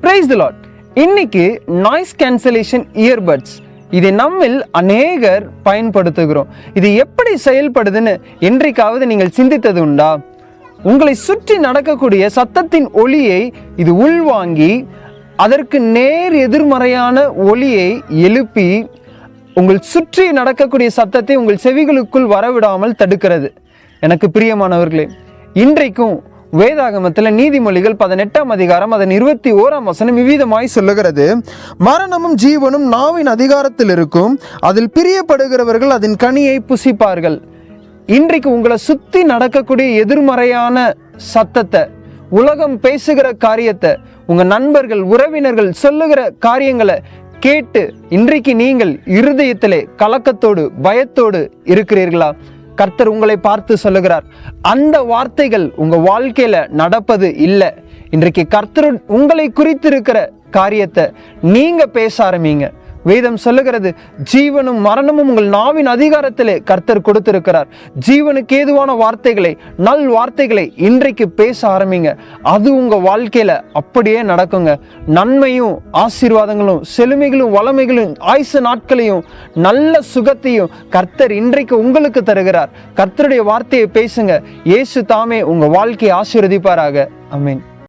Praise the Lord. இன்னைக்கு noise cancellation earbuds இதை நம்மில் அநேகர் பயன்படுத்துகிறோம். இது எப்படி செயல்படுதுன்னு என்றைக்காவது நீங்கள் சிந்தித்தது உண்டா? உங்களை சுற்றி நடக்கக்கூடிய சத்தத்தின் ஒலியை இது உள்வாங்கி அதற்கு நேர் எதிர்மறையான ஒலியை எழுப்பி உங்கள் சுற்றி நடக்கக்கூடிய சத்தத்தை உங்கள் செவிகளுக்குள் வரவிடாமல் தடுக்கிறது. எனக்கு பிரியமானவர்களே, இன்றைக்கும் வேதாகமத்தில் நீதிமொழிகள் 18ஆம் அதிகாரம் அதன் 21ஆம் வசனம் இவ்விதமாய் சொல்லுகிறது, மரணமும் ஜீவனும் நாவின் அதிகாரத்தில் இருக்கும், அதில் பிரியப்படுகிறவர்கள் அதன் கனியை புசிப்பார்கள். இன்றைக்கு உங்களை சுத்தி நடக்கக்கூடிய எதிர்மறையான சத்தத்தை, உலகம் பேசுகிற காரியத்தை, உங்க நண்பர்கள் உறவினர்கள் சொல்லுகிற காரியங்களை கேட்டு இன்றைக்கு நீங்கள் இருதயத்திலே கலக்கத்தோடு பயத்தோடு இருக்கிறீர்களா? கர்த்தர் உங்களை பார்த்து சொல்லுகிறார், அந்த வார்த்தைகள் உங்க வாழ்க்கையில நடப்பது இல்லை. இன்றைக்கு கர்த்தர் உங்களை குறித்திருக்கிற காரியத்தை நீங்க பேச ஆரம்பிங்க. வேதம் சொல்லுகிறது, ஜீவனும் மரணமும் உங்கள் நாவின் அதிகாரத்திலே கர்த்தர் கொடுத்திருக்கிறார். ஜீவனுக்கு ஏதுவான வார்த்தைகளை, நல் வார்த்தைகளை இன்றைக்கு பேச ஆரம்பிங்க. அது உங்க வாழ்க்கையில அப்படியே நடக்குங்க. நன்மையும் ஆசீர்வாதங்களும் செழுமைகளும் வளமைகளும் ஆயுசு நாட்களையும் நல்ல சுகத்தையும் கர்த்தர் இன்றைக்கு உங்களுக்கு தருகிறார். கர்த்தருடைய வார்த்தையை பேசுங்க. இயேசு தாமே உங்க வாழ்க்கையை ஆசீர்வதிப்பாராக. ஆமென்.